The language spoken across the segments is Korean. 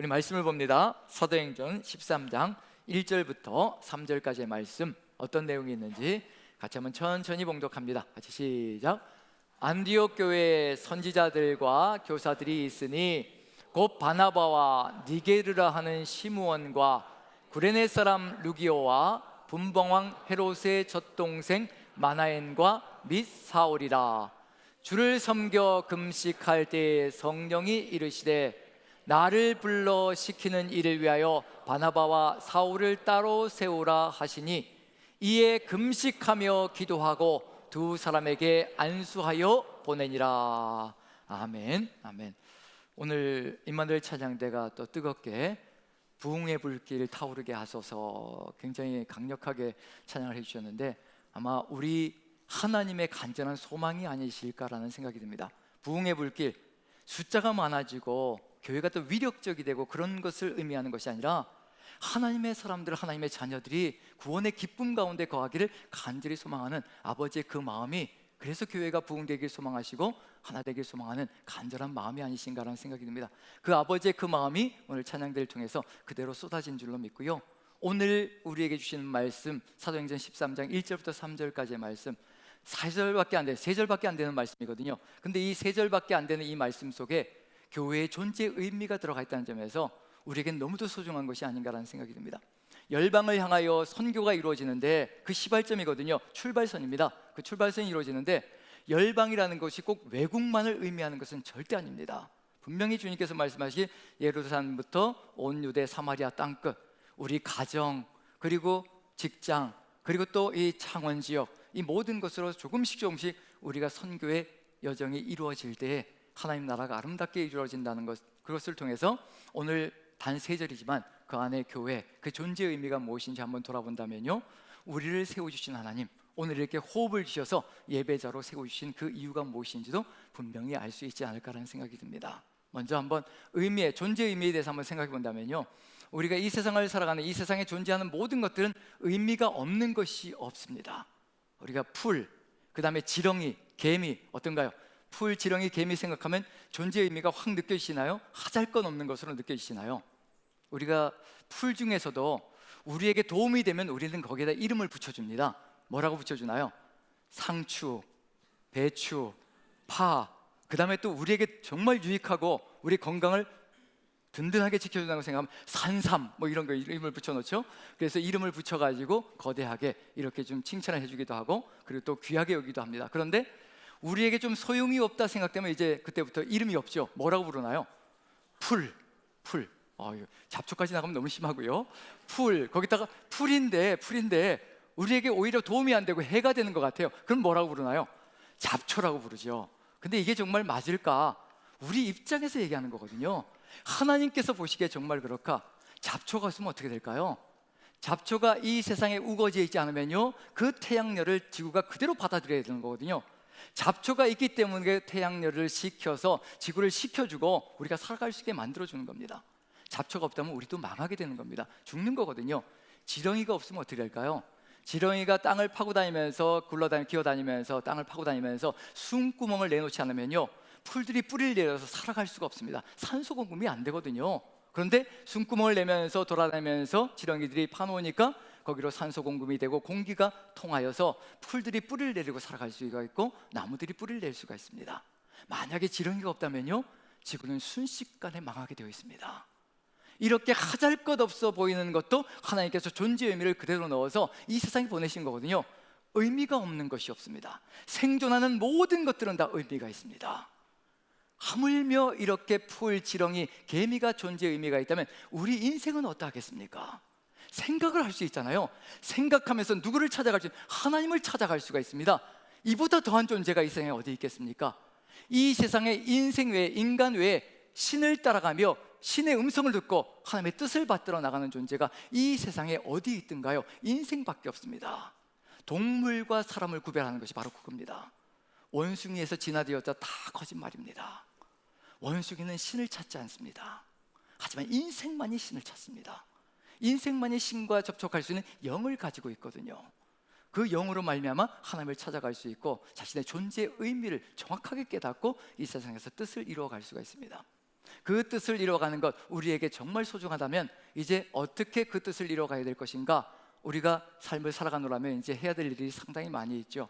우리 말씀을 봅니다. 사도행전 13장 1절부터 3절까지의 말씀, 어떤 내용이 있는지 같이 한번 천천히 봉독합니다. 같이 시작. 안디옥 교회에 선지자들과 교사들이 있으니 곧 바나바와 니게르라 하는 시므온과 구레네 사람 루기오와 분봉왕 헤롯의 젖동생 마나엔과 및 사울이라. 주를 섬겨 금식할 때에 성령이 이르시되 나를 불러 시키는 일을 위하여 바나바와 사울을 따로 세우라 하시니 이에 금식하며 기도하고 두 사람에게 안수하여 보내니라. 아멘. 아멘. 오늘 임마누엘 찬양대가 또 뜨겁게 부흥의 불길 타오르게 하소서 굉장히 강력하게 찬양을 해주셨는데, 아마 우리 하나님의 간절한 소망이 아니실까라는 생각이 듭니다. 부흥의 불길, 숫자가 많아지고 교회가 또 위력적이 되고 그런 것을 의미하는 것이 아니라 하나님의 사람들, 하나님의 자녀들이 구원의 기쁨 가운데 거하기를 간절히 소망하는 아버지의 그 마음이, 그래서 교회가 부흥되길 소망하시고 하나 되길 소망하는 간절한 마음이 아니신가라는 생각이 듭니다. 그 아버지의 그 마음이 오늘 찬양대를 통해서 그대로 쏟아진 줄로 믿고요, 오늘 우리에게 주시는 말씀 사도행전 13장 1절부터 3절까지의 말씀, 4절밖에 안 되는, 3절밖에 안 되는 말씀이거든요. 근데 이 3절밖에 안 되는 이 말씀 속에 교회의 존재의 의미가 들어가 있다는 점에서 우리에겐 너무도 소중한 것이 아닌가라는 생각이 듭니다. 열방을 향하여 선교가 이루어지는데 그 시발점이거든요. 출발선입니다. 그 출발선이 이루어지는데 열방이라는 것이 꼭 외국만을 의미하는 것은 절대 아닙니다. 분명히 주님께서 말씀하신 예루살렘부터 온 유대 사마리아 땅끝, 우리 가정, 그리고 직장, 그리고 또 이 창원 지역, 이 모든 것으로 조금씩 우리가 선교의 여정이 이루어질 때에 하나님 나라가 아름답게 이루어진다는 것, 그것을 통해서 오늘 단 3절이지만 그 안에 교회, 그 존재의 의미가 무엇인지 한번 돌아본다면요, 우리를 세워주신 하나님, 오늘 이렇게 호흡을 주셔서 예배자로 세워주신 그 이유가 무엇인지도 분명히 알 수 있지 않을까라는 생각이 듭니다. 먼저 한번 의미의, 존재의 의미에 대해서 한번 생각해 본다면요, 우리가 이 세상을 살아가는, 이 세상에 존재하는 모든 것들은 의미가 없는 것이 없습니다. 우리가 풀, 그 다음에 지렁이, 개미, 어떤가요? 풀, 지렁이, 개미 생각하면 존재의 의미가 확 느껴지시나요? 하잘것없는 것으로 느껴지시나요? 우리가 풀 중에서도 우리에게 도움이 되면 우리는 거기에다 이름을 붙여줍니다. 뭐라고 붙여주나요? 상추, 배추, 파, 그 다음에 또 우리에게 정말 유익하고 우리 건강을 든든하게 지켜준다고 생각하면 산삼, 뭐 이런 거 이름을 붙여놓죠. 그래서 이름을 붙여가지고 거대하게 이렇게 좀 칭찬을 해주기도 하고, 그리고 또 귀하게 여기도 합니다. 그런데 우리에게 좀 소용이 없다 생각되면 이제 그때부터 이름이 없죠. 뭐라고 부르나요? 풀. 잡초까지 나가면 너무 심하고요. 풀, 거기다가 풀인데 우리에게 오히려 도움이 안 되고 해가 되는 것 같아요. 그럼 뭐라고 부르나요? 잡초라고 부르죠. 근데 이게 정말 맞을까? 우리 입장에서 얘기하는 거거든요. 하나님께서 보시기에 정말 그럴까? 잡초가 있으면 어떻게 될까요? 잡초가 이 세상에 우거지어 있지 않으면요, 그 태양열을 지구가 그대로 받아들여야 되는 거거든요. 잡초가 있기 때문에 태양열을 식혀서 지구를 식혀주고 우리가 살아갈 수 있게 만들어주는 겁니다. 잡초가 없다면 우리도 망하게 되는 겁니다. 죽는 거거든요. 지렁이가 없으면 어떻게 될까요? 지렁이가 땅을 파고 다니면서 기어다니면서 땅을 파고 다니면서 숨구멍을 내놓지 않으면요, 풀들이 뿌리를 내려서 살아갈 수가 없습니다. 산소 공급이 안 되거든요. 그런데 숨구멍을 내면서 돌아다니면서 지렁이들이 파놓으니까 거기로 산소 공급이 되고 공기가 통하여서 풀들이 뿌리를 내리고 살아갈 수가 있고 나무들이 뿌리를 낼 수가 있습니다. 만약에 지렁이가 없다면요, 지구는 순식간에 망하게 되어 있습니다. 이렇게 하잘것없어 보이는 것도 하나님께서 존재의 의미를 그대로 넣어서 이 세상에 보내신 거거든요. 의미가 없는 것이 없습니다. 생존하는 모든 것들은 다 의미가 있습니다. 하물며 이렇게 풀, 지렁이, 개미가 존재의 의미가 있다면 우리 인생은 어떠하겠습니까? 생각을 할 수 있잖아요. 생각하면서 누구를 찾아갈지, 하나님을 찾아갈 수가 있습니다. 이보다 더한 존재가 이 세상에 어디 있겠습니까? 이 세상에 인생 외에, 인간 외에 신을 따라가며 신의 음성을 듣고 하나님의 뜻을 받들어 나가는 존재가 이 세상에 어디 있든가요? 인생밖에 없습니다. 동물과 사람을 구별하는 것이 바로 그겁니다. 원숭이에서 진화되었다, 다 거짓말입니다. 원숭이는 신을 찾지 않습니다. 하지만 인생만이 신을 찾습니다. 인생만이 신과 접촉할 수 있는 영을 가지고 있거든요. 그 영으로 말미암아 하나님을 찾아갈 수 있고 자신의 존재의 의미를 정확하게 깨닫고 이 세상에서 뜻을 이루어갈 수가 있습니다. 그 뜻을 이뤄가는 것 우리에게 정말 소중하다면 이제 어떻게 그 뜻을 이뤄가야 될 것인가? 우리가 삶을 살아가노라면 이제 해야 될 일이 상당히 많이 있죠.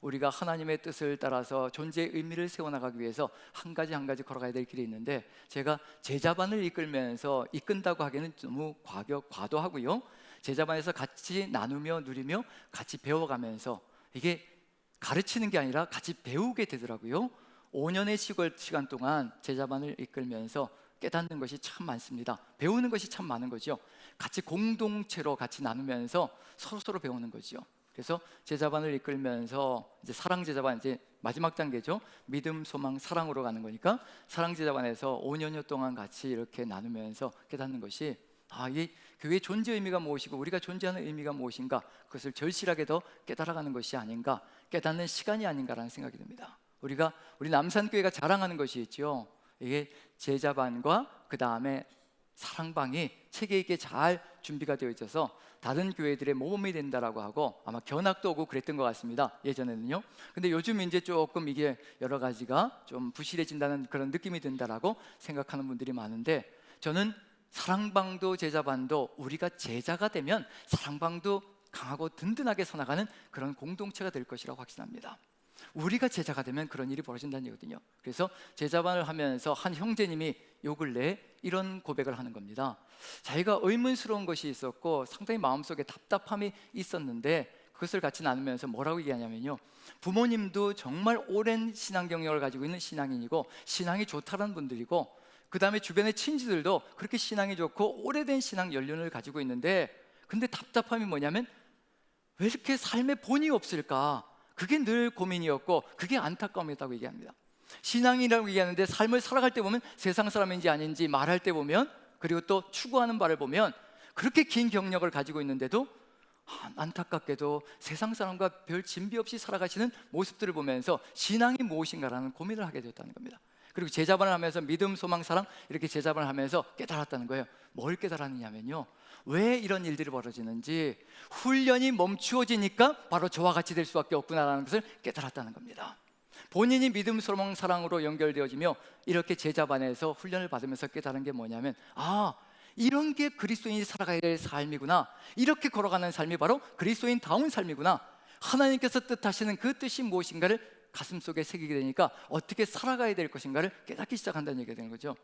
우리가 하나님의 뜻을 따라서 존재의 의미를 세워나가기 위해서 한 가지 한 가지 걸어가야 될 길이 있는데, 제가 제자반을 이끌면서 이끈다고 하기에는 너무 과도하고요. 제자반에서 같이 나누며 누리며 같이 배워가면서, 이게 가르치는 게 아니라 같이 배우게 되더라고요. 5년의 시간 동안 제자반을 이끌면서 깨닫는 것이 참 많습니다. 배우는 것이 참 많은 거죠. 같이 공동체로 같이 나누면서 서로 배우는 거죠. 그래서 제자반을 이끌면서 이제 사랑 제자반, 이제 마지막 단계죠. 믿음, 소망, 사랑으로 가는 거니까 사랑 제자반에서 5년여 동안 같이 이렇게 나누면서 깨닫는 것이, 이 교회의 존재 의미가 무엇이고 우리가 존재하는 의미가 무엇인가, 그것을 절실하게 더 깨달아가는 것이 아닌가, 깨닫는 시간이 아닌가라는 생각이 듭니다. 우리 남산교회가 자랑하는 것이 있죠. 이게 제자반과 그 다음에 사랑방이 체계 있게 잘 준비가 되어 있어서 다른 교회들의 모범이 된다라고 하고, 아마 견학도 오고 그랬던 것 같습니다, 예전에는요. 근데 요즘 이제 조금 이게 여러 가지가 좀 부실해진다는 그런 느낌이 든다라고 생각하는 분들이 많은데, 저는 사랑방도 제자반도 우리가 제자가 되면 사랑방도 강하고 든든하게 서나가는 그런 공동체가 될 것이라고 확신합니다. 우리가 제자가 되면 그런 일이 벌어진다는 얘기거든요. 그래서 제자반을 하면서 한 형제님이 요 근래에 이런 고백을 하는 겁니다. 자기가 의문스러운 것이 있었고 상당히 마음속에 답답함이 있었는데, 그것을 같이 나누면서 뭐라고 얘기하냐면요, 부모님도 정말 오랜 신앙 경력을 가지고 있는 신앙인이고 신앙이 좋다는 분들이고, 그 다음에 주변의 친지들도 그렇게 신앙이 좋고 오래된 신앙 연륜을 가지고 있는데, 근데 답답함이 뭐냐면 왜 이렇게 삶에 본이 없을까? 그게 늘 고민이었고 그게 안타까움이었다고 얘기합니다. 신앙이라고 얘기하는데 삶을 살아갈 때 보면 세상 사람인지 아닌지 말할 때 보면, 그리고 또 추구하는 바를 보면 그렇게 긴 경력을 가지고 있는데도 안타깝게도 세상 사람과 별 진비 없이 살아가시는 모습들을 보면서 신앙이 무엇인가라는 고민을 하게 되었다는 겁니다. 그리고 제자반을 하면서 믿음, 소망, 사랑 이렇게 제자반을 하면서 깨달았다는 거예요. 뭘 깨달았느냐면요, 왜 이런 일들이 벌어지는지, 훈련이 멈추어지니까 바로 저와 같이 될 수밖에 없구나라는 것을 깨달았다는 겁니다. 본인이 믿음, 소망, 사랑으로 연결되어지며 이렇게 제자반에서 훈련을 받으면서 깨달은 게 뭐냐면, 이런 게 그리스도인이 살아가야 될 삶이구나, 이렇게 걸어가는 삶이 바로 그리스도인다운 삶이구나, 하나님께서 뜻하시는 그 뜻이 무엇인가를 가슴속에 새기게 되니까 어떻게 살아가야 될 것인가를 깨닫기 시작한다는 얘기가 되는 거죠.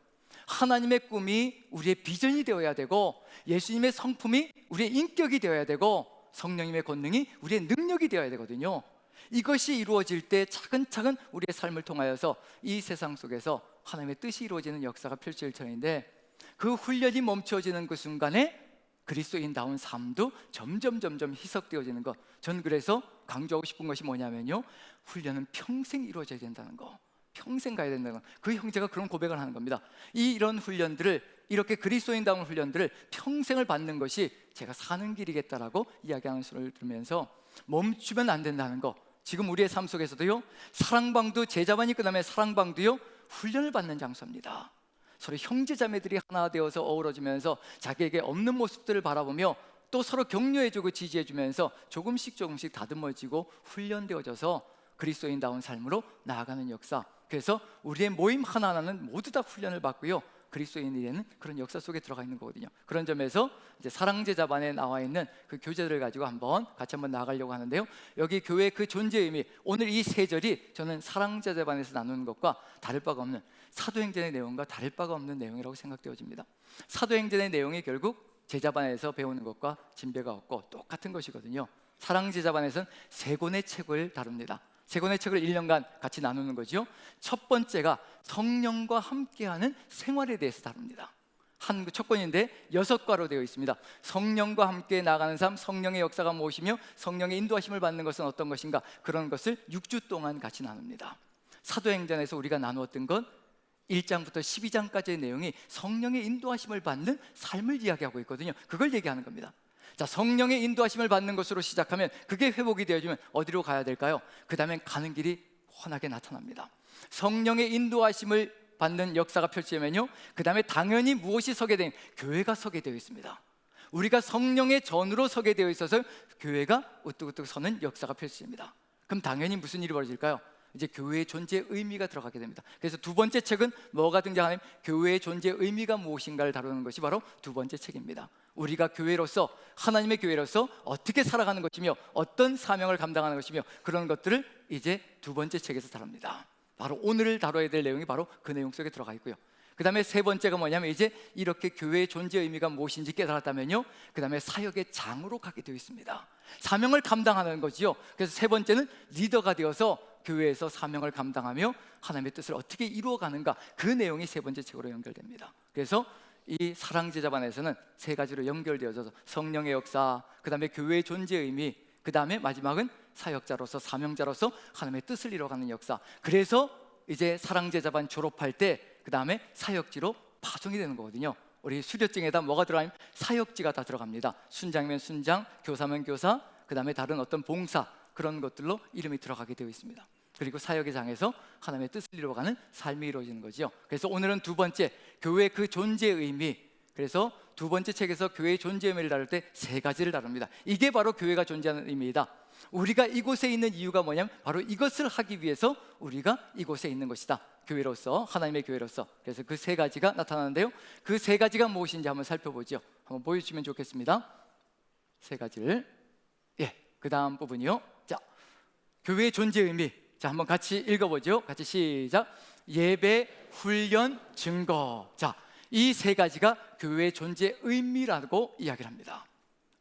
하나님의 꿈이 우리의 비전이 되어야 되고, 예수님의 성품이 우리의 인격이 되어야 되고, 성령님의 권능이 우리의 능력이 되어야 되거든요. 이것이 이루어질 때 차근차근 우리의 삶을 통하여서 이 세상 속에서 하나님의 뜻이 이루어지는 역사가 펼쳐질 터인데, 그 훈련이 멈춰지는 그 순간에 그리스도인다운 삶도 점점 희석되어지는 것. 전 그래서 강조하고 싶은 것이 뭐냐면요, 훈련은 평생 이루어져야 된다는 거, 평생 가야 된다는 거. 그 형제가 그런 고백을 하는 겁니다. 이런 훈련들을, 이렇게 그리스도인다운 훈련들을 평생을 받는 것이 제가 사는 길이겠다라고 이야기하는 소리를 들으면서 멈추면 안 된다는 거. 지금 우리의 삶 속에서도요, 사랑방도 제자반이 끝나면 사랑방도요 훈련을 받는 장소입니다. 서로 형제자매들이 하나 되어서 어우러지면서 자기에게 없는 모습들을 바라보며 또 서로 격려해주고 지지해주면서 조금씩 다듬어지고 훈련되어져서 그리스도인다운 삶으로 나아가는 역사. 그래서 우리의 모임 하나하나는 모두 다 훈련을 받고요, 그리스도인이 되는 그런 역사 속에 들어가 있는 거거든요. 그런 점에서 이제 사랑제자반에 나와 있는 그 교재들을 가지고 같이 한번 나아가려고 하는데요, 여기 교회의 그 존재 의미, 오늘 이 세 절이 저는 사랑제자반에서 나누는 것과 다를 바가 없는, 사도행전의 내용과 다를 바가 없는 내용이라고 생각되어집니다. 사도행전의 내용이 결국 제자반에서 배우는 것과 진배가 없고 똑같은 것이거든요. 사랑제자반에서는 세 권의 책을 다룹니다. 세 권의 책을 1년간 같이 나누는 거죠. 첫 번째가 성령과 함께하는 생활에 대해서 다룹니다. 첫 권인데 6과로 되어 있습니다. 성령과 함께 나가는 삶, 성령의 역사가 무엇이며 성령의 인도하심을 받는 것은 어떤 것인가, 그런 것을 6주 동안 같이 나눕니다. 사도행전에서 우리가 나누었던 건 1장부터 12장까지의 내용이 성령의 인도하심을 받는 삶을 이야기하고 있거든요. 그걸 얘기하는 겁니다. 자, 성령의 인도하심을 받는 것으로 시작하면 그게 회복이 되어지면 어디로 가야 될까요? 그 다음엔 가는 길이 훤하게 나타납니다. 성령의 인도하심을 받는 역사가 펼치면요, 그 다음에 당연히 무엇이 서게 된, 교회가 서게 되어 있습니다. 우리가 성령의 전으로 서게 되어 있어서 교회가 우뚝우뚝 서는 역사가 펼쳐집니다. 그럼 당연히 무슨 일이 벌어질까요? 이제 교회의 존재의 의미가 들어가게 됩니다. 그래서 두 번째 책은 뭐가 등장하냐면 교회의 존재의 의미가 무엇인가를 다루는 것이 바로 두 번째 책입니다. 우리가 교회로서, 하나님의 교회로서 어떻게 살아가는 것이며 어떤 사명을 감당하는 것이며 그런 것들을 이제 두 번째 책에서 다룹니다. 바로 오늘 다뤄야 될 내용이 바로 그 내용 속에 들어가 있고요. 그 다음에 세 번째가 뭐냐면 이제 이렇게 교회의 존재 의미가 무엇인지 깨달았다면요, 그 다음에 사역의 장으로 가게 되어 있습니다. 사명을 감당하는 거지요. 그래서 세 번째는 리더가 되어서 교회에서 사명을 감당하며 하나님의 뜻을 어떻게 이루어가는가, 그 내용이 세 번째 책으로 연결됩니다. 그래서 이 사랑제자반에서는 세 가지로 연결되어져서 성령의 역사, 그 다음에 교회의 존재 의미, 그 다음에 마지막은 사역자로서 사명자로서 하나님의 뜻을 이루어가는 역사. 그래서 이제 사랑제자반 졸업할 때 그 다음에 사역지로 파송이 되는 거거든요. 우리 수료증에다 뭐가 들어가냐면 사역지가 다 들어갑니다. 순장이면 순장, 교사면 교사, 그 다음에 다른 어떤 봉사, 그런 것들로 이름이 들어가게 되어 있습니다. 그리고 사역의 장에서 하나님의 뜻을 이루어가는 삶이 이루어지는 거죠. 그래서 오늘은 두 번째, 교회의 그 존재의 의미. 그래서 두 번째 책에서 교회의 존재의 의미를 다룰 때 세 가지를 다룹니다. 이게 바로 교회가 존재하는 의미이다. 우리가 이곳에 있는 이유가 뭐냐면 바로 이것을 하기 위해서 우리가 이곳에 있는 것이다. 교회로서, 하나님의 교회로서. 그래서 그 세 가지가 나타나는데요, 그 세 가지가 무엇인지 한번 살펴보죠. 한번 보여주시면 좋겠습니다. 세 가지를. 그 다음 부분이요. 자, 교회의 존재 의미. 자, 한번 같이 읽어보죠. 같이 시작. 예배, 훈련, 증거. 자, 이 세 가지가 교회의 존재 의미라고 이야기를 합니다.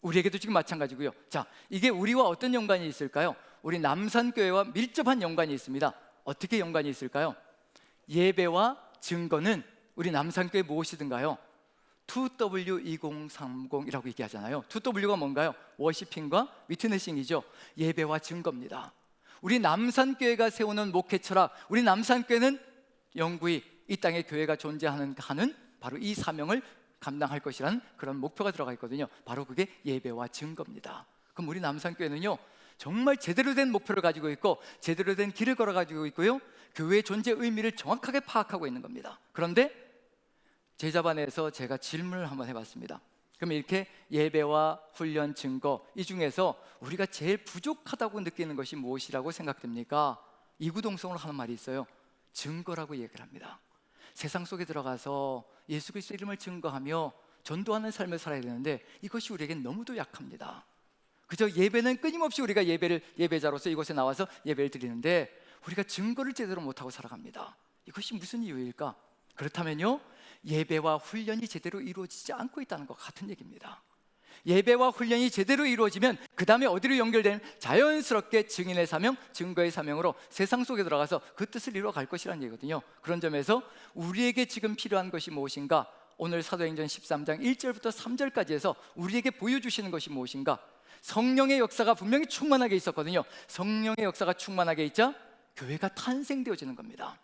우리에게도 지금 마찬가지고요. 자, 이게 우리와 어떤 연관이 있을까요? 우리 남산교회와 밀접한 연관이 있습니다. 어떻게 연관이 있을까요? 예배와 증거는 우리 남산교회 무엇이든가요? 2W2030이라고 얘기하잖아요. 2W가 뭔가요? 워시핑과 위트네싱이죠. 예배와 증거입니다. 우리 남산교회가 세우는 목회 철학, 우리 남산교회는 영구히 이 땅에 교회가 존재하는 바로 이 사명을 감당할 것이라는 그런 목표가 들어가 있거든요. 바로 그게 예배와 증거입니다. 그럼 우리 남산교회는요, 정말 제대로 된 목표를 가지고 있고 제대로 된 길을 걸어가지고 있고요, 교회의 존재 의미를 정확하게 파악하고 있는 겁니다. 그런데 제자반에서 제가 질문을 한번 해봤습니다. 그럼 이렇게 예배와 훈련, 증거, 이 중에서 우리가 제일 부족하다고 느끼는 것이 무엇이라고 생각됩니까? 이구동성으로 하는 말이 있어요. 증거라고 얘기를 합니다. 세상 속에 들어가서 예수 그리스도 이름을 증거하며 전도하는 삶을 살아야 되는데 이것이 우리에겐 너무도 약합니다. 그저 예배는 끊임없이 우리가 예배자로서 이곳에 나와서 예배를 드리는데 우리가 증거를 제대로 못하고 살아갑니다. 이것이 무슨 이유일까? 그렇다면요, 예배와 훈련이 제대로 이루어지지 않고 있다는 것 같은 얘기입니다. 예배와 훈련이 제대로 이루어지면 그 다음에 어디로 연결되면 자연스럽게 증인의 사명, 증거의 사명으로 세상 속에 들어가서 그 뜻을 이루어갈 것이라는 얘기거든요. 그런 점에서 우리에게 지금 필요한 것이 무엇인가? 오늘 사도행전 13장 1절부터 3절까지 해서 우리에게 보여주시는 것이 무엇인가? 성령의 역사가 분명히 충만하게 있었거든요. 성령의 역사가 충만하게 있자 교회가 탄생되어지는 겁니다.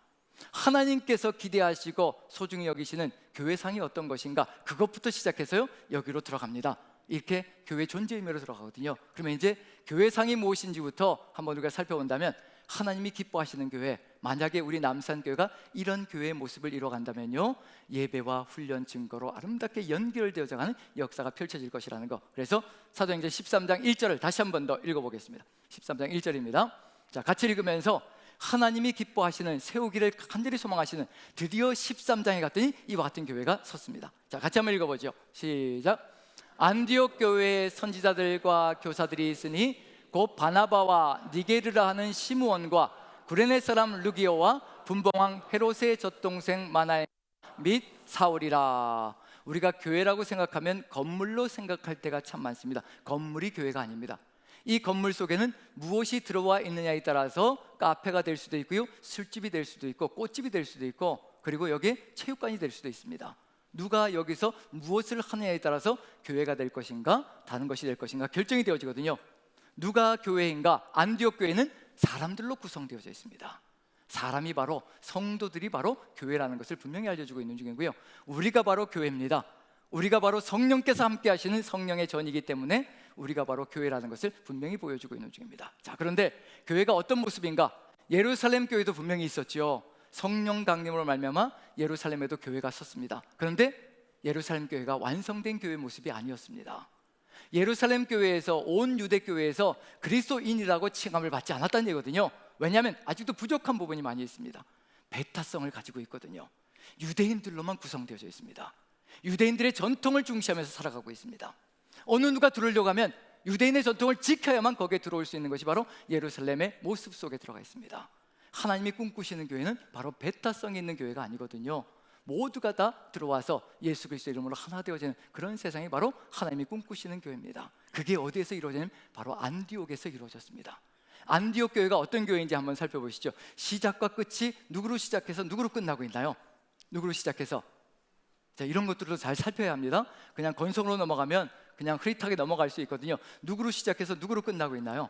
하나님께서 기대하시고 소중히 여기시는 교회상이 어떤 것인가, 그것부터 시작해서요 여기로 들어갑니다. 이렇게 교회 존재 의미로 들어가거든요. 그러면 이제 교회상이 무엇인지부터 한번 우리가 살펴본다면, 하나님이 기뻐하시는 교회, 만약에 우리 남산교회가 이런 교회의 모습을 이뤄간다면요, 예배와 훈련, 증거로 아름답게 연결되어져 가는 역사가 펼쳐질 것이라는 거. 그래서 사도행전 13장 1절을 다시 한 번 더 읽어보겠습니다. 13장 1절입니다. 자, 같이 읽으면서 하나님이 기뻐하시는, 세우기를 간절히 소망하시는, 드디어 13장에 갔더니 이와 같은 교회가 섰습니다. 자, 같이 한번 읽어보죠. 시작. 안디옥 교회의 선지자들과 교사들이 있으니 곧 바나바와 니게르라 하는 시므온과 구레네 사람 루기오와 분봉왕 헤롯의 젖동생 마나에 및 사울이라. 우리가 교회라고 생각하면 건물로 생각할 때가 참 많습니다. 건물이 교회가 아닙니다. 이 건물 속에는 무엇이 들어와 있느냐에 따라서 카페가 될 수도 있고요, 술집이 될 수도 있고 꽃집이 될 수도 있고, 그리고 여기에 체육관이 될 수도 있습니다. 누가 여기서 무엇을 하느냐에 따라서 교회가 될 것인가, 다른 것이 될 것인가 결정이 되어지거든요. 누가 교회인가? 안디옥 교회는 사람들로 구성되어져 있습니다. 사람이 바로, 성도들이 바로 교회라는 것을 분명히 알려주고 있는 중이고요, 우리가 바로 교회입니다. 우리가 바로 성령께서 함께 하시는 성령의 전이기 때문에 우리가 바로 교회라는 것을 분명히 보여주고 있는 중입니다. 자, 그런데 교회가 어떤 모습인가? 예루살렘 교회도 분명히 있었죠. 성령 강림으로 말미암아 예루살렘에도 교회가 섰습니다. 그런데 예루살렘 교회가 완성된 교회 모습이 아니었습니다. 예루살렘 교회에서, 온 유대 교회에서 그리스도인이라고 칭함을 받지 않았다는 얘기거든요. 왜냐하면 아직도 부족한 부분이 많이 있습니다. 배타성을 가지고 있거든요. 유대인들로만 구성되어져 있습니다. 유대인들의 전통을 중시하면서 살아가고 있습니다. 어느 누가 들어오려고 하면 유대인의 전통을 지켜야만 거기에 들어올 수 있는 것이 바로 예루살렘의 모습 속에 들어가 있습니다. 하나님이 꿈꾸시는 교회는 바로 배타성이 있는 교회가 아니거든요. 모두가 다 들어와서 예수 그리스도 이름으로 하나 되어지는 그런 세상이 바로 하나님이 꿈꾸시는 교회입니다. 그게 어디에서 이루어지냐면 바로 안디옥에서 이루어졌습니다. 안디옥 교회가 어떤 교회인지 한번 살펴보시죠. 시작과 끝이 누구로 시작해서 누구로 끝나고 있나요? 누구로 시작해서? 자, 이런 것들도 잘 살펴야 합니다. 그냥 건성으로 넘어가면 그냥 흐릿하게 넘어갈 수 있거든요. 누구로 시작해서 누구로 끝나고 있나요?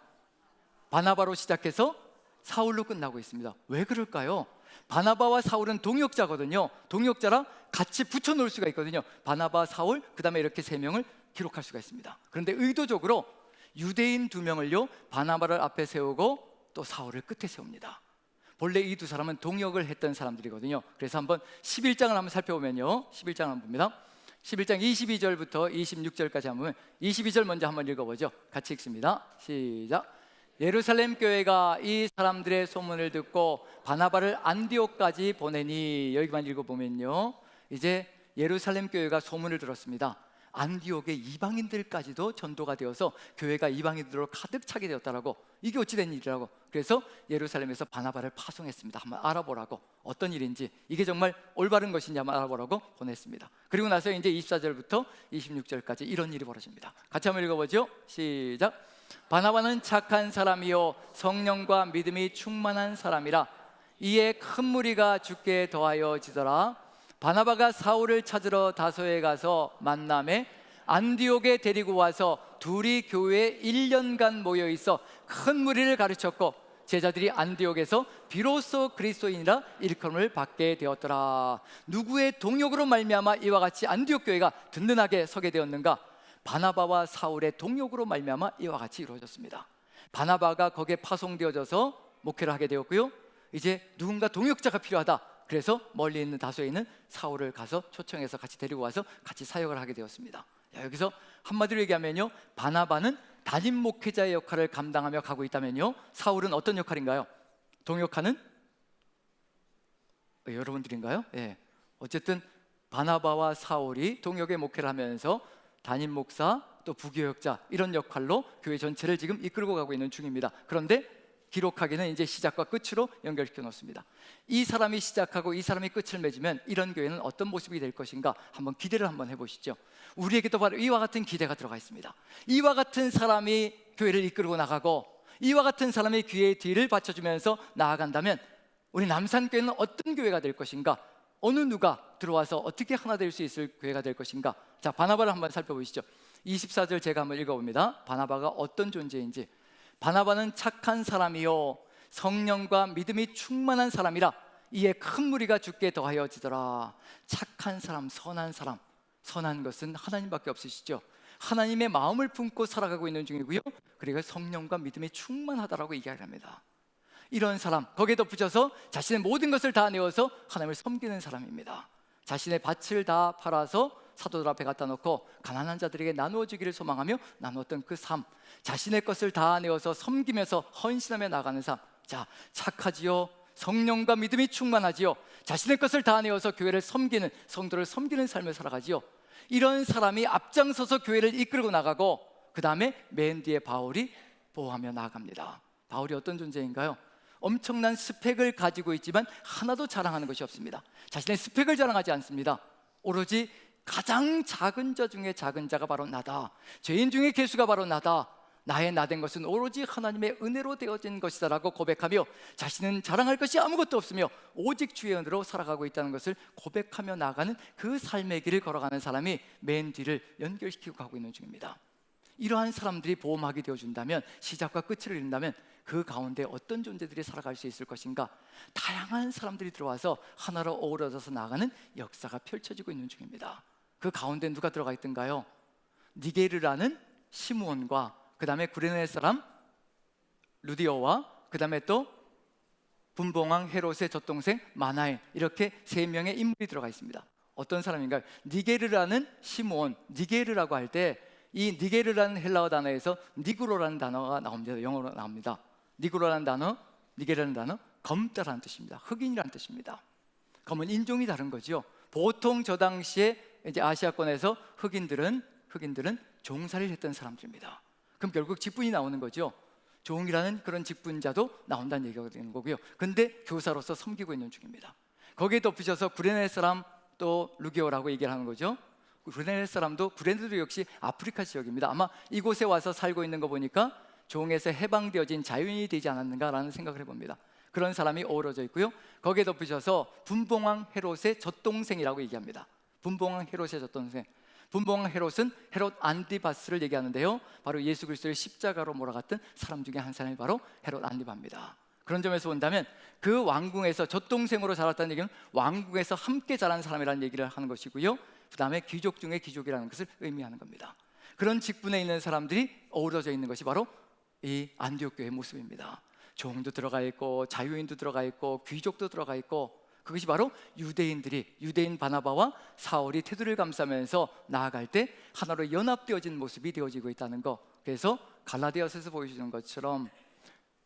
바나바로 시작해서 사울로 끝나고 있습니다. 왜 그럴까요? 바나바와 사울은 동역자거든요. 동역자라 같이 붙여놓을 수가 있거든요. 바나바, 사울, 그 다음에 이렇게 세 명을 기록할 수가 있습니다. 그런데 의도적으로 유대인 2명을요 바나바를 앞에 세우고 또 사울을 끝에 세웁니다. 본래 이 두 사람은 동역을 했던 사람들이거든요. 그래서 한번 11장을 한번 살펴보면요, 11장을 한번 봅니다. 11장 22절부터 26절까지 한번, 22절 먼저 한번 읽어보죠. 같이 읽습니다. 시작. 예루살렘 교회가 이 사람들의 소문을 듣고 바나바를 안디옥까지 보내니, 여기만 읽어보면요, 이제 예루살렘 교회가 소문을 들었습니다. 안디옥의 이방인들까지도 전도가 되어서 교회가 이방인들로 가득 차게 되었다라고. 이게 어찌 된 일이라고. 그래서 예루살렘에서 바나바를 파송했습니다. 한번 알아보라고. 어떤 일인지, 이게 정말 올바른 것인지 한번 알아보라고 보냈습니다. 그리고 나서 이제 24절부터 26절까지 이런 일이 벌어집니다. 같이 한번 읽어보죠. 시작. 바나바는 착한 사람이요 성령과 믿음이 충만한 사람이라 이에 큰 무리가 죽게 더하여 지더라. 바나바가 사울을 찾으러 다소에 가서 만남에 안디옥에 데리고 와서 둘이 교회에 1년간 모여 있어 큰 무리를 가르쳤고 제자들이 안디옥에서 비로소 그리스도인이라 일컬음을 받게 되었더라. 누구의 동역으로 말미암아 이와 같이 안디옥 교회가 든든하게 서게 되었는가? 바나바와 사울의 동역으로 말미암아 이와 같이 이루어졌습니다. 바나바가 거기에 파송되어져서 목회를 하게 되었고요, 이제 누군가 동역자가 필요하다. 그래서 멀리 있는 다소에 있는 사울을 가서 초청해서 같이 데리고 와서 같이 사역을 하게 되었습니다. 여기서 한마디로 얘기하면요, 바나바는 담임 목회자의 역할을 감당하며 가고 있다면요, 사울은 어떤 역할인가요? 동역하는 여러분들인가요? 예. 어쨌든 바나바와 사울이 동역의 목회를 하면서 담임 목사 또 부교역자 이런 역할로 교회 전체를 지금 이끌고 가고 있는 중입니다. 그런데 기록하기는 이제 시작과 끝으로 연결시켜 놓습니다. 이 사람이 시작하고 이 사람이 끝을 맺으면 이런 교회는 어떤 모습이 될 것인가 한번 기대를 한번 해보시죠. 우리에게도 바로 이와 같은 기대가 들어가 있습니다. 이와 같은 사람이 교회를 이끌고 나가고 이와 같은 사람이 귀의 뒤를 받쳐주면서 나아간다면 우리 남산교회는 어떤 교회가 될 것인가? 어느 누가 들어와서 어떻게 하나 될 수 있을 교회가 될 것인가? 자, 바나바를 한번 살펴보시죠. 24절 제가 한번 읽어봅니다. 바나바가 어떤 존재인지. 바나바는 착한 사람이요 성령과 믿음이 충만한 사람이라 이에 큰 무리가 죽게 더하여지더라. 착한 사람, 선한 사람. 선한 것은 하나님밖에 없으시죠. 하나님의 마음을 품고 살아가고 있는 중이고요, 그리고 성령과 믿음이 충만하다라고 얘기합니다. 이런 사람, 거기에 덧붙여서 자신의 모든 것을 다 내어서 하나님을 섬기는 사람입니다. 자신의 밭을 다 팔아서 사도들 앞에 갖다 놓고 가난한 자들에게 나누어 주기를 소망하며 나누었던 그 삶, 자신의 것을 다 내어서 섬기면서 헌신하며 나가는 삶. 자, 착하지요, 성령과 믿음이 충만하지요, 자신의 것을 다 내어서 교회를 섬기는, 성도를 섬기는 삶을 살아가지요. 이런 사람이 앞장서서 교회를 이끌고 나가고 그 다음에 맨 뒤에 바울이 보호하며 나아갑니다. 바울이 어떤 존재인가요? 엄청난 스펙을 가지고 있지만 하나도 자랑하는 것이 없습니다. 자신의 스펙을 자랑하지 않습니다. 오로지 가장 작은 자 중에 작은 자가 바로 나다, 죄인 중에 괴수가 바로 나다, 나의 나된 것은 오로지 하나님의 은혜로 되어진 것이다 라고 고백하며 자신은 자랑할 것이 아무것도 없으며 오직 주의 은혜로 살아가고 있다는 것을 고백하며 나아가는 그 삶의 길을 걸어가는 사람이 맨 뒤를 연결시키고 가고 있는 중입니다. 이러한 사람들이 보험하게 되어준다면, 시작과 끝을 이룬다면 그 가운데 어떤 존재들이 살아갈 수 있을 것인가? 다양한 사람들이 들어와서 하나로 어우러져서 나아가는 역사가 펼쳐지고 있는 중입니다. 그 가운데 누가 들어가 있던가요? 니게르라는 시므온과 그 다음에 구레네 사람 루디오와 그 다음에 또 분봉왕 헤롯의 젖동생 마나엔, 이렇게 세 명의 인물이 들어가 있습니다. 어떤 사람인가요? 니게르라는 시므온, 니게르라고 할 때 이 니게르라는 헬라어 단어에서 니그로라는 단어가 나옵니다. 영어로 나옵니다. 니그로라는 단어, 니게라는 단어 검다라는 뜻입니다. 흑인이라는 뜻입니다. 검은 인종이 다른 거죠. 보통 저 당시에 이제 아시아권에서 흑인들은 종살이를 했던 사람들입니다. 그럼 결국 직분이 나오는 거죠. 종이라는 그런 직분자도 나온다는 얘기가 되는 거고요. 근데 교사로서 섬기고 있는 중입니다. 거기에 덧붙여서 구레네 사람, 또 루게오라고 얘기를 하는 거죠. 구레네 사람도, 구레네도 역시 아프리카 지역입니다. 아마 이곳에 와서 살고 있는 거 보니까 종에서 해방되어진 자유인이 되지 않았는가라는 생각을 해봅니다. 그런 사람이 어우러져 있고요. 거기에 덧붙여서 분봉왕 헤롯의 젖동생이라고 얘기합니다. 분봉왕 헤롯의 젖동생. 분봉왕 헤롯은 헤롯 안디바스를 얘기하는데요, 바로 예수 그리스도를 십자가로 몰아갔던 사람 중에 한 사람이 바로 헤롯 안디바입니다. 그런 점에서 본다면 그 왕궁에서 젖동생으로 자랐다는 얘기는 왕궁에서 함께 자란 사람이라는 얘기를 하는 것이고요, 그 다음에 귀족 중에 귀족이라는 것을 의미하는 겁니다. 그런 직분에 있는 사람들이 어우러져 있는 것이 바로 이 안디옥 교회의 모습입니다. 종도 들어가 있고 자유인도 들어가 있고 귀족도 들어가 있고, 그것이 바로 유대인 바나바와 사울이 테두리를 감싸면서 나아갈 때 하나로 연합되어진 모습이 되어지고 있다는 것. 그래서 갈라디아서에서 보여주는 것처럼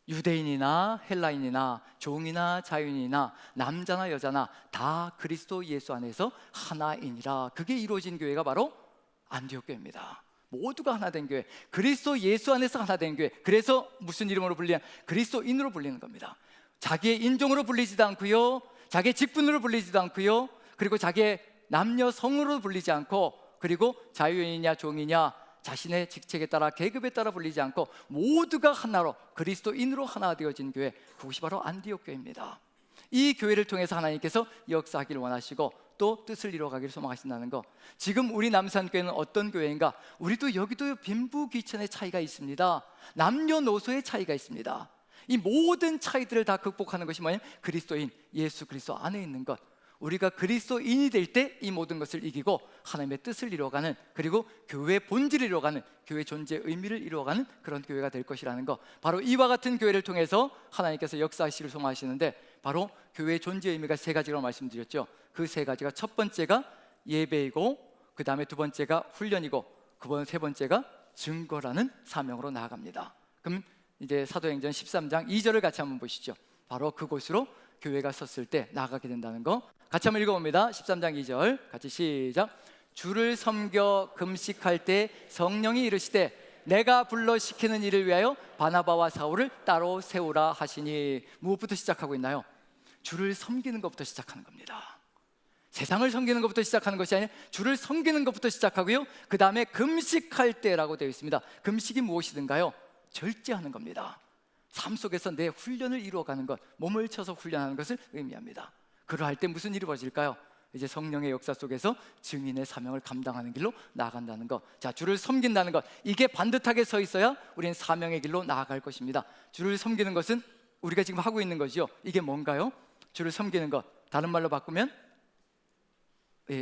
유대인이나 헬라인이나 종이나 자유인이나 남자나 여자나 다 그리스도 예수 안에서 하나이니라. 그게 이루어진 교회가 바로 안디옥 교회입니다. 모두가 하나 된 교회, 그리스도 예수 안에서 하나 된 교회. 그래서 무슨 이름으로 불리냐? 그리스도인으로 불리는 겁니다. 자기의 인종으로 불리지도 않고요, 자기의 직분으로 불리지도 않고요, 그리고 자기의 남녀 성으로 불리지 않고, 그리고 자유인이냐 종이냐 자신의 직책에 따라 계급에 따라 불리지 않고 모두가 하나로 그리스도인으로 하나 되어진 교회, 그것이 바로 안디옥 교회입니다. 이 교회를 통해서 하나님께서 역사하기를 원하시고 또 뜻을 이루어가기를 소망하신다는 것. 지금 우리 남산교회는 어떤 교회인가? 우리도 여기도 빈부귀천의 차이가 있습니다. 남녀노소의 차이가 있습니다. 이 모든 차이들을 다 극복하는 것이 뭐냐면 그리스도인 예수 그리스도 안에 있는 것. 우리가 그리스도인이 될 때 이 모든 것을 이기고 하나님의 뜻을 이루어가는, 그리고 교회의 본질을 이루어가는, 교회 존재의 의미를 이루어가는 그런 교회가 될 것이라는 것. 바로 이와 같은 교회를 통해서 하나님께서 역사하시기를 소망하시는데, 바로 교회의 존재의 의미가 세 가지라고 말씀드렸죠. 그 세 가지가, 첫 번째가 예배이고, 그 다음에 두 번째가 훈련이고, 세 번째가 증거라는 사명으로 나아갑니다. 그럼 이제 사도행전 13장 2절을 같이 한번 보시죠. 바로 그곳으로 교회가 섰을 때 나아가게 된다는 거 같이 한번 읽어봅니다. 13장 2절 같이 시작. 주를 섬겨 금식할 때 성령이 이르시되 내가 불러 시키는 일을 위하여 바나바와 사울을 따로 세우라 하시니. 무엇부터 시작하고 있나요? 주를 섬기는 것부터 시작하는 겁니다. 세상을 섬기는 것부터 시작하는 것이 아니라 주를 섬기는 것부터 시작하고요, 그 다음에 금식할 때라고 되어 있습니다. 금식이 무엇이든가요? 절제하는 겁니다. 삶 속에서 내 훈련을 이루어가는 것, 몸을 쳐서 훈련하는 것을 의미합니다. 그러할 때 무슨 일이 벌어질까요? 이제 성령의 역사 속에서 증인의 사명을 감당하는 길로 나아간다는 것. 자, 주를 섬긴다는 것, 이게 반듯하게 서 있어야 우리는 사명의 길로 나아갈 것입니다. 주를 섬기는 것은 우리가 지금 하고 있는 거죠. 이게 뭔가요? 주를 섬기는 것, 다른 말로 바꾸면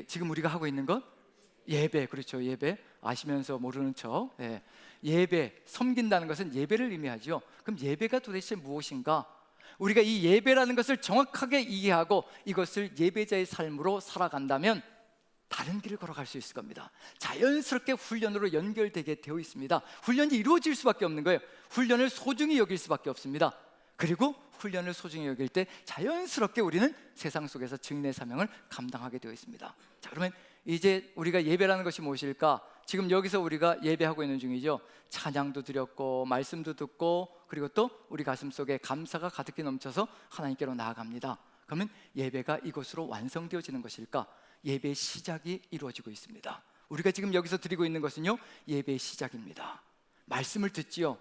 지금 우리가 하고 있는 것, 예배. 그렇죠, 예배. 아시면서 모르는 척. 예배, 섬긴다는 것은 예배를 의미하죠. 그럼 예배가 도대체 무엇인가? 우리가 이 예배라는 것을 정확하게 이해하고 이것을 예배자의 삶으로 살아간다면 다른 길을 걸어갈 수 있을 겁니다. 자연스럽게 훈련으로 연결되게 되어 있습니다. 훈련이 이루어질 수밖에 없는 거예요. 훈련을 소중히 여길 수밖에 없습니다. 그리고 훈련을 소중히 여길 때 자연스럽게 우리는 세상 속에서 증인의 사명을 감당하게 되어 있습니다. 자, 그러면 이제 우리가 예배라는 것이 무엇일까? 지금 여기서 우리가 예배하고 있는 중이죠. 찬양도 드렸고 말씀도 듣고, 그리고 또 우리 가슴 속에 감사가 가득히 넘쳐서 하나님께로 나아갑니다. 그러면 예배가 이것으로 완성되어지는 것일까? 예배의 시작이 이루어지고 있습니다. 우리가 지금 여기서 드리고 있는 것은요, 예배의 시작입니다. 말씀을 듣지요.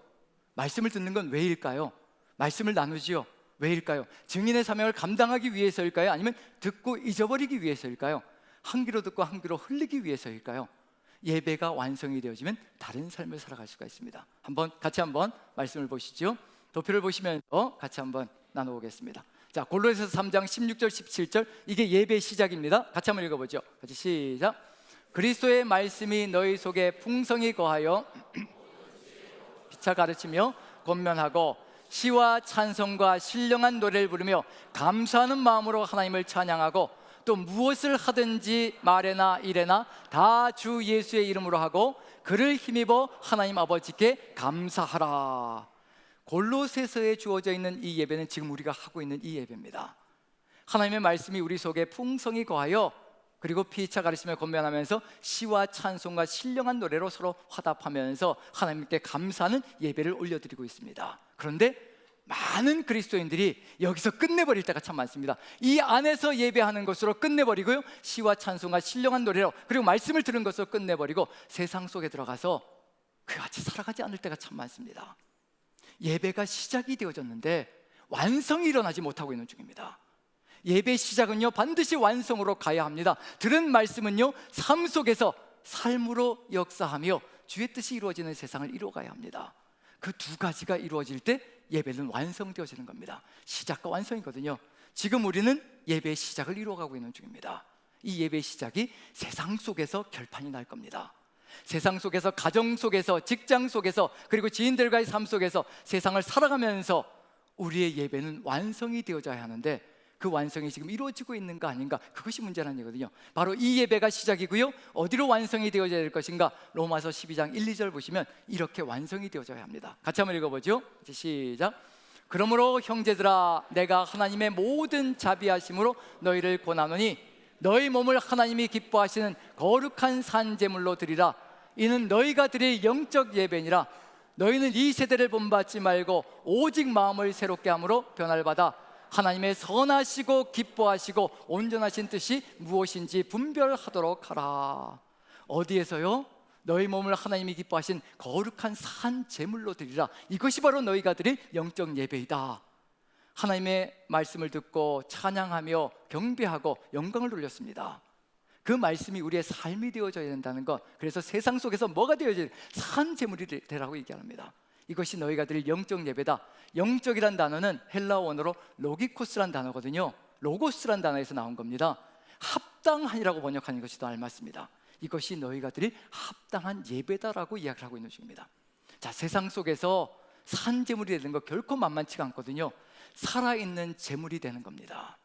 말씀을 듣는 건 왜일까요? 말씀을 나누지요. 왜일까요? 증인의 사명을 감당하기 위해서일까요? 아니면 듣고 잊어버리기 위해서일까요? 한 귀로 듣고 한 귀로 흘리기 위해서일까요? 예배가 완성이 되어지면 다른 삶을 살아갈 수가 있습니다. 같이 한번 말씀을 보시죠. 도표를 보시면서 같이 한번 나눠보겠습니다. 자, 골로새서 3장 16절 17절, 이게 예배의 시작입니다. 같이 한번 읽어보죠. 같이 시작. 그리스도의 말씀이 너희 속에 풍성히 거하여 피차 가르치며 권면하고 시와 찬송과 신령한 노래를 부르며 감사하는 마음으로 하나님을 찬양하고, 또 무엇을 하든지 말에나 일에나 다 주 예수의 이름으로 하고 그를 힘입어 하나님 아버지께 감사하라. 골로새서에 주어져 있는 이 예배는 지금 우리가 하고 있는 이 예배입니다. 하나님의 말씀이 우리 속에 풍성히 거하여 그리고 피차 가르치며 권면하면서 시와 찬송과 신령한 노래로 서로 화답하면서 하나님께 감사하는 예배를 올려드리고 있습니다. 그런데 많은 그리스도인들이 여기서 끝내버릴 때가 참 많습니다. 이 안에서 예배하는 것으로 끝내버리고요, 시와 찬송과 신령한 노래로 그리고 말씀을 들은 것으로 끝내버리고 세상 속에 들어가서 그같이 살아가지 않을 때가 참 많습니다. 예배가 시작이 되어졌는데 완성이 일어나지 못하고 있는 중입니다. 예배 시작은요 반드시 완성으로 가야 합니다. 들은 말씀은요 삶 속에서 삶으로 역사하며 주의 뜻이 이루어지는 세상을 이루어가야 합니다. 그 두 가지가 이루어질 때 예배는 완성되어지는 겁니다. 시작과 완성이거든요. 지금 우리는 예배의 시작을 이루어가고 있는 중입니다. 이 예배의 시작이 세상 속에서 결판이 날 겁니다. 세상 속에서, 가정 속에서, 직장 속에서, 그리고 지인들과의 삶 속에서 세상을 살아가면서 우리의 예배는 완성이 되어져야 하는데 그 완성이 지금 이루어지고 있는가 아닌가, 그것이 문제라는 얘기거든요. 바로 이 예배가 시작이고요, 어디로 완성이 되어져야 될 것인가? 로마서 12장 1, 2절 보시면 이렇게 완성이 되어져야 합니다. 같이 한번 읽어보죠. 시작. 그러므로 형제들아, 내가 하나님의 모든 자비하심으로 너희를 권하노니 너희 몸을 하나님이 기뻐하시는 거룩한 산제물로 드리라. 이는 너희가 드릴 영적 예배니라. 너희는 이 세대를 본받지 말고 오직 마음을 새롭게 함으로 변화를 받아 하나님의 선하시고 기뻐하시고 온전하신 뜻이 무엇인지 분별하도록 하라. 어디에서요? 너희 몸을 하나님이 기뻐하신 거룩한 산 제물로 드리라. 이것이 바로 너희가 드릴 영적 예배이다. 하나님의 말씀을 듣고 찬양하며 경배하고 영광을 돌렸습니다. 그 말씀이 우리의 삶이 되어져야 된다는 것, 그래서 세상 속에서 뭐가 되어질 산 제물이 되라고 얘기합니다. 이것이 너희가 드릴 영적 예배다. 영적이란 단어는 헬라어 원어로 로기코스란 단어거든요. 로고스란 단어에서 나온 겁니다. 합당한이라고 번역하는 것이 더 알맞습니다. 이것이 너희가 드릴 합당한 예배다라고 이야기를 하고 있는 중입니다. 자, 세상 속에서 산 제물이 되는 거 결코 만만치가 않거든요. 살아있는 제물이 되는 겁니다.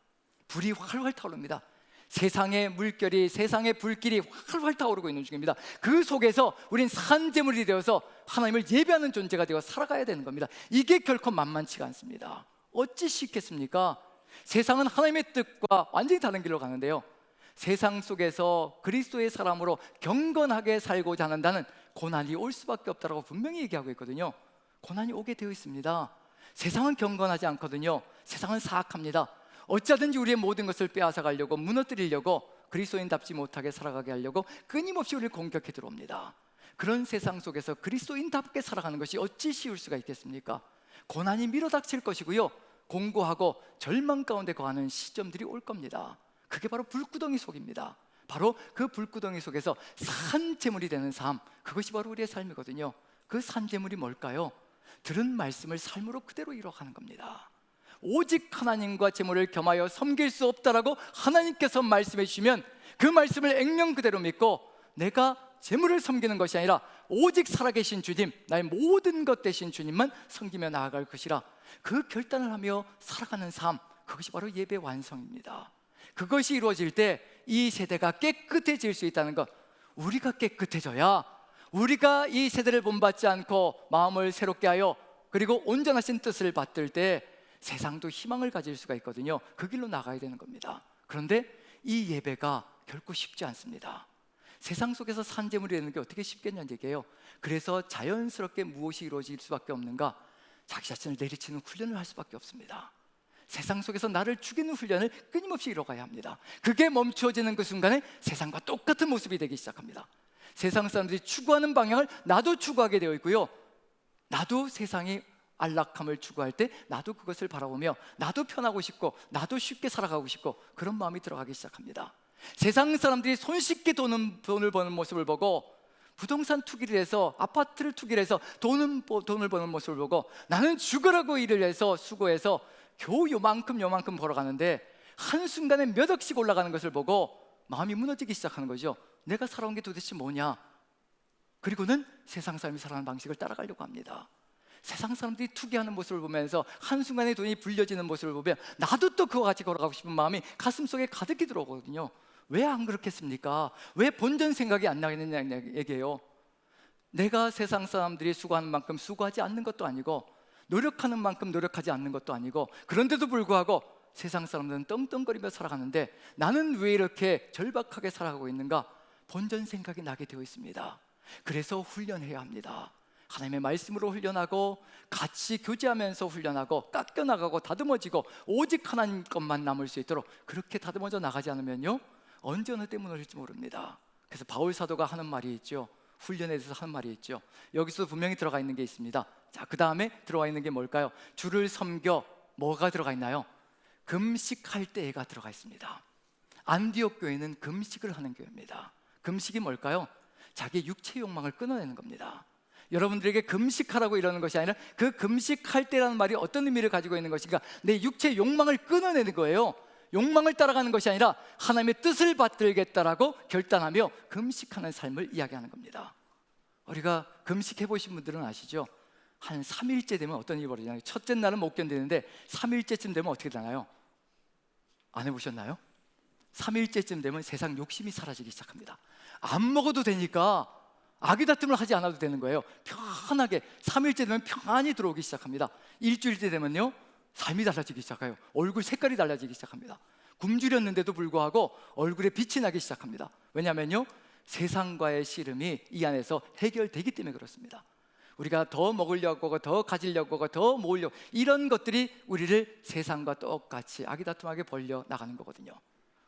불이 활활 타오릅니다. 세상의 물결이, 세상의 불길이 활활 타오르고 있는 중입니다. 그 속에서 우린 산제물이 되어서 하나님을 예배하는 존재가 되어 살아가야 되는 겁니다. 이게 결코 만만치가 않습니다. 어찌 쉽겠습니까? 세상은 하나님의 뜻과 완전히 다른 길로 가는데요, 세상 속에서 그리스도의 사람으로 경건하게 살고자 한다는 고난이 올 수밖에 없다고 분명히 얘기하고 있거든요. 고난이 오게 되어 있습니다. 세상은 경건하지 않거든요. 세상은 사악합니다. 어쩌든지 우리의 모든 것을 빼앗아 가려고, 무너뜨리려고, 그리스도인답지 못하게 살아가게 하려고 끊임없이 우리를 공격해 들어옵니다. 그런 세상 속에서 그리스도인답게 살아가는 것이 어찌 쉬울 수가 있겠습니까? 고난이 밀어닥칠 것이고요, 공고하고 절망 가운데 거하는 시점들이 올 겁니다. 그게 바로 불구덩이 속입니다. 바로 그 불구덩이 속에서 산제물이 되는 삶, 그것이 바로 우리의 삶이거든요. 그 산제물이 뭘까요? 들은 말씀을 삶으로 그대로 이뤄가는 겁니다. 오직 하나님과 제물을 겸하여 섬길 수 없다라고 하나님께서 말씀해 주시면 그 말씀을 액면 그대로 믿고 내가 제물을 섬기는 것이 아니라 오직 살아계신 주님, 나의 모든 것 되신 주님만 섬기며 나아갈 것이라, 그 결단을 하며 살아가는 삶, 그것이 바로 예배 완성입니다. 그것이 이루어질 때 이 세대가 깨끗해질 수 있다는 것, 우리가 깨끗해져야 우리가 이 세대를 본받지 않고 마음을 새롭게 하여 그리고 온전하신 뜻을 받들 때 세상도 희망을 가질 수가 있거든요. 그 길로 나가야 되는 겁니다. 그런데 이 예배가 결코 쉽지 않습니다. 세상 속에서 산제물이 되는 게 어떻게 쉽겠냐는 얘기예요. 그래서 자연스럽게 무엇이 이루어질 수밖에 없는가? 자기 자신을 내리치는 훈련을 할 수밖에 없습니다. 세상 속에서 나를 죽이는 훈련을 끊임없이 이뤄가야 합니다. 그게 멈추어지는 그 순간에 세상과 똑같은 모습이 되기 시작합니다. 세상 사람들이 추구하는 방향을 나도 추구하게 되어 있고요, 나도 세상이 안락함을 추구할 때 나도 그것을 바라보며 나도 편하고 싶고 나도 쉽게 살아가고 싶고 그런 마음이 들어가기 시작합니다. 세상 사람들이 손쉽게 돈을 버는 모습을 보고, 부동산 투기를 해서, 아파트를 투기를 해서 돈을 버는 모습을 보고, 나는 죽으라고 일을 해서 수고해서 겨우 요만큼 벌어가는데 한순간에 몇 억씩 올라가는 것을 보고 마음이 무너지기 시작하는 거죠. 내가 살아온 게 도대체 뭐냐? 그리고는 세상 사람이 살아가는 방식을 따라가려고 합니다. 세상 사람들이 투기하는 모습을 보면서 한순간에 돈이 불려지는 모습을 보면 나도 또 그와 같이 걸어가고 싶은 마음이 가슴속에 가득히 들어오거든요. 왜 안 그렇겠습니까? 왜 본전 생각이 안 나겠느냐 얘기해요. 내가 세상 사람들이 수고하는 만큼 수고하지 않는 것도 아니고, 노력하는 만큼 노력하지 않는 것도 아니고, 그런데도 불구하고 세상 사람들은 떵떵거리며 살아가는데 나는 왜 이렇게 절박하게 살아가고 있는가? 본전 생각이 나게 되어 있습니다. 그래서 훈련해야 합니다. 하나님의 말씀으로 훈련하고, 같이 교제하면서 훈련하고, 깎여나가고 다듬어지고, 오직 하나님 것만 남을 수 있도록 그렇게 다듬어져 나가지 않으면요, 언제 어느 때 무너질지 모릅니다. 그래서 바울 사도가 하는 말이 있죠. 훈련에 대해서 하는 말이 있죠. 여기서 분명히 들어가 있는 게 있습니다. 자, 그 다음에 들어가 있는 게 뭘까요? 주를 섬겨, 뭐가 들어가 있나요? 금식할 때가 들어가 있습니다. 안디옥 교회는 금식을 하는 교회입니다. 금식이 뭘까요? 자기의 육체 욕망을 끊어내는 겁니다. 여러분들에게 금식하라고 이러는 것이 아니라, 그 금식할 때라는 말이 어떤 의미를 가지고 있는 것인가? 내 육체 욕망을 끊어내는 거예요. 욕망을 따라가는 것이 아니라 하나님의 뜻을 받들겠다라고 결단하며 금식하는 삶을 이야기하는 겁니다. 우리가 금식해 보신 분들은 아시죠? 한 3일째 되면 어떤 일이 벌어지나요? 첫째 날은 못 견디는데 3일째쯤 되면 어떻게 되나요? 안 해보셨나요? 3일째쯤 되면 세상 욕심이 사라지기 시작합니다. 안 먹어도 되니까 아기 다툼을 하지 않아도 되는 거예요. 편하게 3일째 되면 평안이 들어오기 시작합니다. 일주일째 되면요, 삶이 달라지기 시작해요. 얼굴 색깔이 달라지기 시작합니다. 굶주렸는데도 불구하고 얼굴에 빛이 나기 시작합니다. 왜냐하면요, 세상과의 씨름이 이 안에서 해결되기 때문에 그렇습니다. 우리가 더 먹으려고 하고, 더 가지려고 하고, 더 모으려고, 이런 것들이 우리를 세상과 똑같이 아기다툼하게 벌려 나가는 거거든요.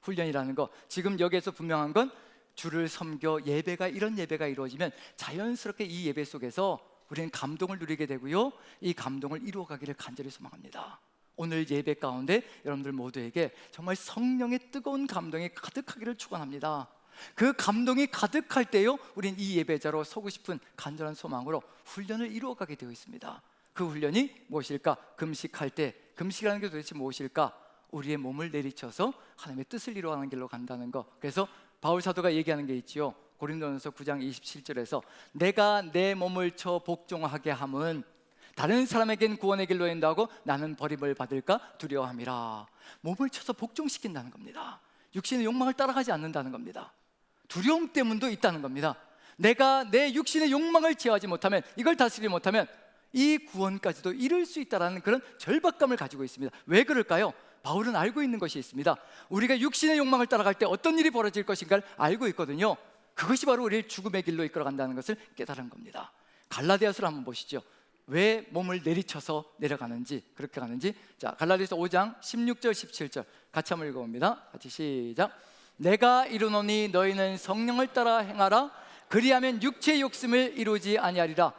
훈련이라는 거, 지금 여기에서 분명한 건 주를 섬겨 예배가, 이런 예배가 이루어지면 자연스럽게 이 예배 속에서 우리는 감동을 누리게 되고요, 이 감동을 이루어가기를 간절히 소망합니다. 오늘 예배 가운데 여러분들 모두에게 정말 성령의 뜨거운 감동이 가득하기를 축원합니다. 그 감동이 가득할 때요, 우린 이 예배자로 서고 싶은 간절한 소망으로 훈련을 이루어가게 되어 있습니다. 그 훈련이 무엇일까? 금식할 때, 금식이라는 게 도대체 무엇일까? 우리의 몸을 내리쳐서 하나님의 뜻을 이루어가는 길로 간다는 거. 그래서 바울 사도가 얘기하는 게 있지요. 고린도전서 9장 27절에서 내가 내 몸을 쳐 복종하게 함은 다른 사람에겐 구원의 길로 인도하고 나는 버림을 받을까 두려워함이라. 몸을 쳐서 복종시킨다는 겁니다. 육신의 욕망을 따라가지 않는다는 겁니다. 두려움 때문도 있다는 겁니다. 내가 내 육신의 욕망을 제어하지 못하면, 이걸 다스리지 못하면 이 구원까지도 이룰 수 있다는 그런 절박감을 가지고 있습니다. 왜 그럴까요? 바울은 알고 있는 것이 있습니다. 우리가 육신의 욕망을 따라갈 때 어떤 일이 벌어질 것인가를 알고 있거든요. 그것이 바로 우리를 죽음의 길로 이끌어간다는 것을 깨달은 겁니다. 갈라디아서를 한번 보시죠. 왜 몸을 내리쳐서 내려가는지, 그렇게 가는지. 자, 갈라디아서 5장 16절 17절 같이 한번 읽어봅니다. 같이 시작. 내가 이르노니 너희는 성령을 따라 행하라. 그리하면 육체의 욕심을 이루지 아니하리라.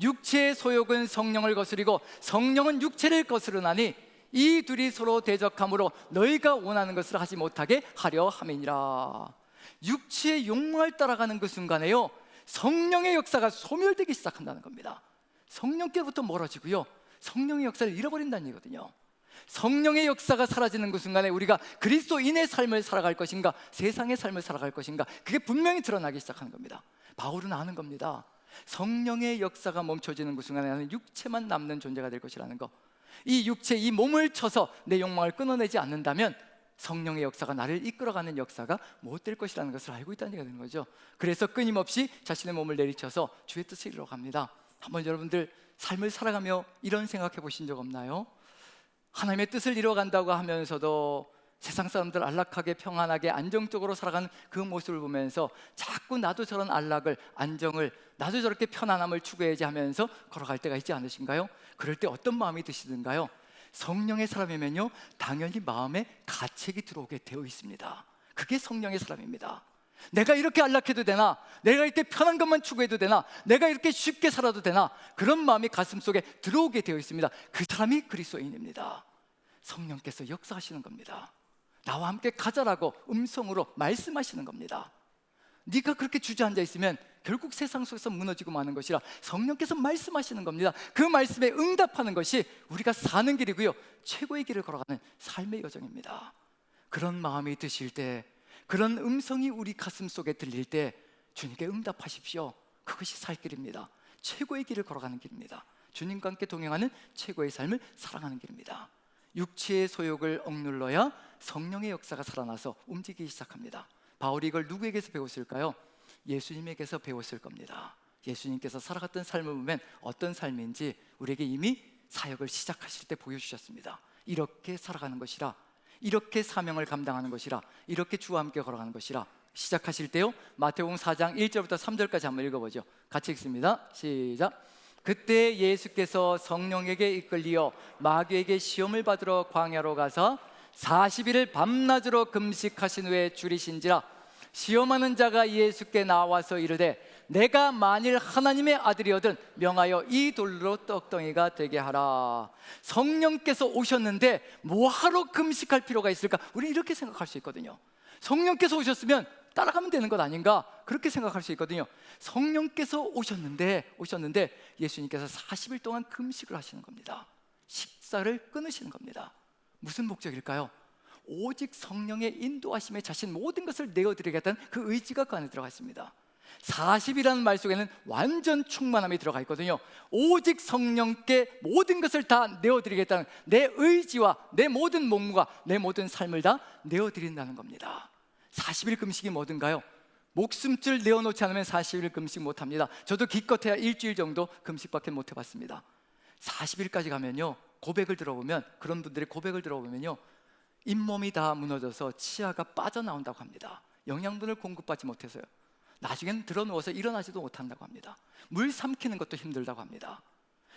육체의 소욕은 성령을 거스리고 성령은 육체를 거스르나니 이 둘이 서로 대적함으로 너희가 원하는 것을 하지 못하게 하려 함이니라. 육체의 욕망을 따라가는 그 순간에요, 성령의 역사가 소멸되기 시작한다는 겁니다. 성령께부터 멀어지고요, 성령의 역사를 잃어버린다는 얘기거든요. 성령의 역사가 사라지는 그 순간에 우리가 그리스도인의 삶을 살아갈 것인가, 세상의 삶을 살아갈 것인가, 그게 분명히 드러나기 시작하는 겁니다. 바울은 아는 겁니다. 성령의 역사가 멈춰지는 그 순간에 나는 육체만 남는 존재가 될 것이라는 거. 이 육체, 이 몸을 쳐서 내 욕망을 끊어내지 않는다면 성령의 역사가 나를 이끌어가는 역사가 못 될 것이라는 것을 알고 있다는 얘기가 되는 거죠. 그래서 끊임없이 자신의 몸을 내리쳐서 주의 뜻을 이루어갑니다. 한번 여러분들 삶을 살아가며 이런 생각해 보신 적 없나요? 하나님의 뜻을 이루어간다고 하면서도 세상 사람들 안락하게 평안하게 안정적으로 살아가는 그 모습을 보면서 자꾸 나도 저런 안락을, 안정을, 나도 저렇게 편안함을 추구해야지 하면서 걸어갈 때가 있지 않으신가요? 그럴 때 어떤 마음이 드시던가요? 성령의 사람이면요, 당연히 마음에 가책이 들어오게 되어 있습니다. 그게 성령의 사람입니다. 내가 이렇게 안락해도 되나? 내가 이렇게 편한 것만 추구해도 되나? 내가 이렇게 쉽게 살아도 되나? 그런 마음이 가슴속에 들어오게 되어 있습니다. 그 사람이 그리스도인입니다. 성령께서 역사하시는 겁니다. 나와 함께 가자라고 음성으로 말씀하시는 겁니다. 네가 그렇게 주저앉아 있으면 결국 세상 속에서 무너지고 마는 것이라 성령께서 말씀하시는 겁니다. 그 말씀에 응답하는 것이 우리가 사는 길이고요, 최고의 길을 걸어가는 삶의 여정입니다. 그런 마음이 드실 때, 그런 음성이 우리 가슴 속에 들릴 때 주님께 응답하십시오. 그것이 살 길입니다. 최고의 길을 걸어가는 길입니다. 주님과 함께 동행하는 최고의 삶을 살아가는 길입니다. 육체의 소욕을 억눌러야 성령의 역사가 살아나서 움직이기 시작합니다. 바울이 이걸 누구에게서 배웠을까요? 예수님에게서 배웠을 겁니다. 예수님께서 살아갔던 삶을 보면 어떤 삶인지 우리에게 이미 사역을 시작하실 때 보여주셨습니다. 이렇게 살아가는 것이라, 이렇게 사명을 감당하는 것이라, 이렇게 주와 함께 걸어가는 것이라. 시작하실 때요, 마태복음 4장 1절부터 3절까지 한번 읽어보죠. 같이 읽습니다. 시작. 그때 예수께서 성령에게 이끌리어 마귀에게 시험을 받으러 광야로 가서 40일을 밤낮으로 금식하신 후에 줄이신지라. 시험하는 자가 예수께 나와서 이르되 내가 만일 하나님의 아들이거든 명하여 이 돌로 떡덩이가 되게 하라. 성령께서 오셨는데 뭐하러 금식할 필요가 있을까? 우리는 이렇게 생각할 수 있거든요. 성령께서 오셨으면 따라가면 되는 것 아닌가? 그렇게 생각할 수 있거든요. 성령께서 오셨는데 예수님께서 40일 동안 금식을 하시는 겁니다. 식사를 끊으시는 겁니다. 무슨 목적일까요? 오직 성령의 인도하심에 자신 모든 것을 내어드리겠다는 그 의지가 그 안에 들어가 있습니다. 40이라는 말 속에는 완전 충만함이 들어가 있거든요. 오직 성령께 모든 것을 다 내어드리겠다는 내 의지와 내 모든 몸과 내 모든 삶을 다 내어드린다는 겁니다. 40일 금식이 뭐든가요? 목숨줄 내어놓지 않으면 40일 금식 못합니다. 저도 기껏해야 일주일 정도 금식밖에 못 해봤습니다. 40일까지 가면요, 고백을 들어보면, 그런 분들의 고백을 들어보면요, 잇몸이 다 무너져서 치아가 빠져나온다고 합니다. 영양분을 공급받지 못해서요. 나중에는 들어누워서 일어나지도 못한다고 합니다. 물 삼키는 것도 힘들다고 합니다.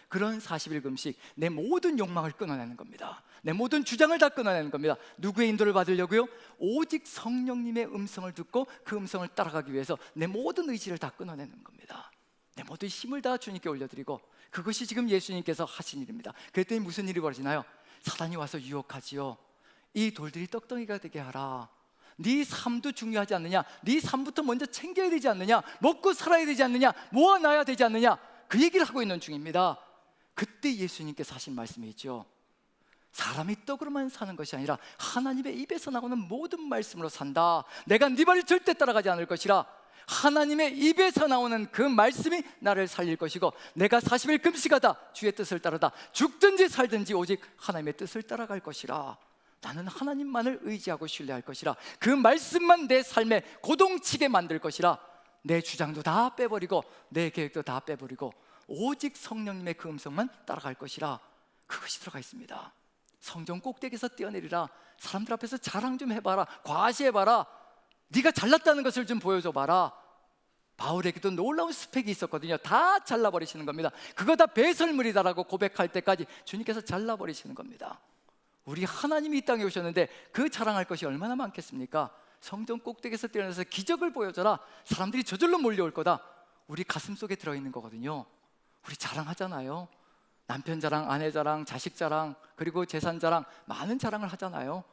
그런 40일 금식, 내 모든 욕망을 끊어내는 겁니다. 내 모든 주장을 다 끊어내는 겁니다. 누구의 인도를 받으려고요? 오직 성령님의 음성을 듣고 그 음성을 따라가기 위해서 내 모든 의지를 다 끊어내는 겁니다. 내 모든 힘을 다 주님께 올려드리고, 그것이 지금 예수님께서 하신 일입니다. 그랬더니 무슨 일이 벌어지나요? 사단이 와서 유혹하지요. 이 돌들이 떡덩이가 되게 하라. 네 삶도 중요하지 않느냐? 네 삶부터 먼저 챙겨야 되지 않느냐? 먹고 살아야 되지 않느냐? 모아놔야 되지 않느냐? 그 얘기를 하고 있는 중입니다. 그때 예수님께서 하신 말씀이 있죠. 사람이 떡으로만 사는 것이 아니라 하나님의 입에서 나오는 모든 말씀으로 산다. 내가 네 말을 절대 따라가지 않을 것이라. 하나님의 입에서 나오는 그 말씀이 나를 살릴 것이고, 내가 40일 금식하다 주의 뜻을 따르다 죽든지 살든지 오직 하나님의 뜻을 따라갈 것이라. 나는 하나님만을 의지하고 신뢰할 것이라. 그 말씀만 내 삶에 고동치게 만들 것이라. 내 주장도 다 빼버리고 내 계획도 다 빼버리고 오직 성령님의 그 음성만 따라갈 것이라. 그것이 들어가 있습니다. 성전 꼭대기에서 뛰어내리라. 사람들 앞에서 자랑 좀 해봐라. 과시해봐라. 네가 잘났다는 것을 좀 보여줘봐라. 바울에게도 놀라운 스펙이 있었거든요. 다 잘라버리시는 겁니다. 그거 다 배설물이다라고 고백할 때까지 주님께서 잘라버리시는 겁니다. 우리 하나님이 이 땅에 오셨는데 그 자랑할 것이 얼마나 많겠습니까? 성전 꼭대기에서 뛰어내려서 기적을 보여줘라. 사람들이 저절로 몰려올 거다. 우리 가슴 속에 들어있는 거거든요. 우리 자랑하잖아요. 남편 자랑, 아내 자랑, 자식 자랑, 그리고 재산 자랑, 많은 자랑을 하잖아요.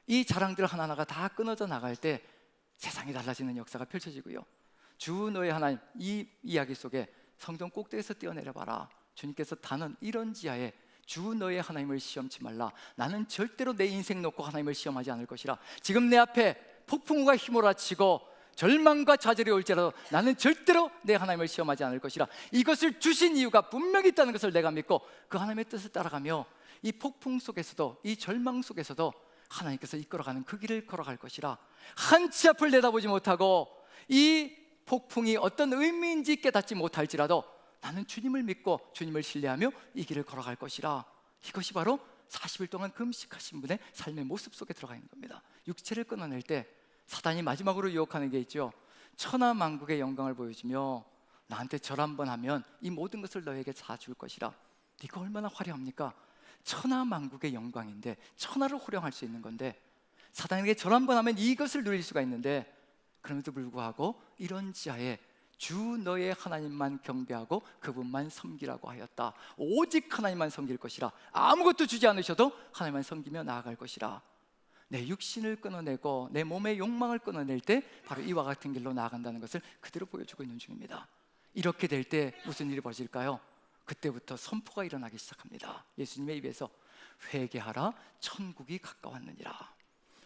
이 자랑들 하나하나가 다 끊어져 나갈 때 세상이 달라지는 역사가 펼쳐지고요. 주 너의 하나님, 이 이야기 속에 성전 꼭대기에서 뛰어내려봐라. 주님께서 단언 이런 지하에 주 너의 하나님을 시험치 말라. 나는 절대로 내 인생 놓고 하나님을 시험하지 않을 것이라. 지금 내 앞에 폭풍우가 휘몰아치고 절망과 좌절이 올지라도 나는 절대로 내 하나님을 시험하지 않을 것이라. 이것을 주신 이유가 분명히 있다는 것을 내가 믿고 그 하나님의 뜻을 따라가며 이 폭풍 속에서도, 이 절망 속에서도 하나님께서 이끌어가는 그 길을 걸어갈 것이라. 한치 앞을 내다보지 못하고 이 폭풍이 어떤 의미인지 깨닫지 못할지라도 나는 주님을 믿고 주님을 신뢰하며 이 길을 걸어갈 것이라. 이것이 바로 40일 동안 금식하신 분의 삶의 모습 속에 들어가 있는 겁니다. 육체를 끊어낼 때 사단이 마지막으로 유혹하는 게 있죠. 천하만국의 영광을 보여주며 나한테 절 한번 하면 이 모든 것을 너에게 다 줄 것이라. 이거 얼마나 화려합니까? 천하만국의 영광인데, 천하를 호령할 수 있는 건데, 사단에게 절 한번 하면 이것을 누릴 수가 있는데, 그럼에도 불구하고 이런 지하에 주 너의 하나님만 경배하고 그분만 섬기라고 하였다. 오직 하나님만 섬길 것이라. 아무것도 주지 않으셔도 하나님만 섬기며 나아갈 것이라. 내 육신을 끊어내고 내 몸의 욕망을 끊어낼 때 바로 이와 같은 길로 나아간다는 것을 그대로 보여주고 있는 중입니다. 이렇게 될 때 무슨 일이 벌어질까요? 그때부터 선포가 일어나기 시작합니다. 예수님의 입에서 회개하라, 천국이 가까웠느니라.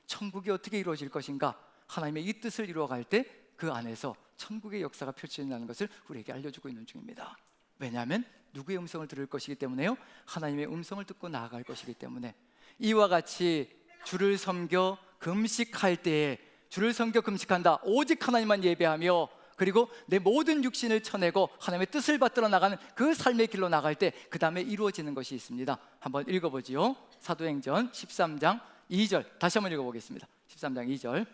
천국이 어떻게 이루어질 것인가? 하나님의 이 뜻을 이루어갈 때 그 안에서 천국의 역사가 펼쳐진다는 것을 우리에게 알려주고 있는 중입니다. 왜냐하면 누구의 음성을 들을 것이기 때문에요? 하나님의 음성을 듣고 나아갈 것이기 때문에. 이와 같이 주를 섬겨 금식할 때에, 주를 섬겨 금식한다, 오직 하나님만 예배하며 그리고 내 모든 육신을 쳐내고 하나님의 뜻을 받들어 나가는 그 삶의 길로 나갈 때 그 다음에 이루어지는 것이 있습니다. 한번 읽어보지요. 사도행전 13장 2절 다시 한번 읽어보겠습니다. 13장 2절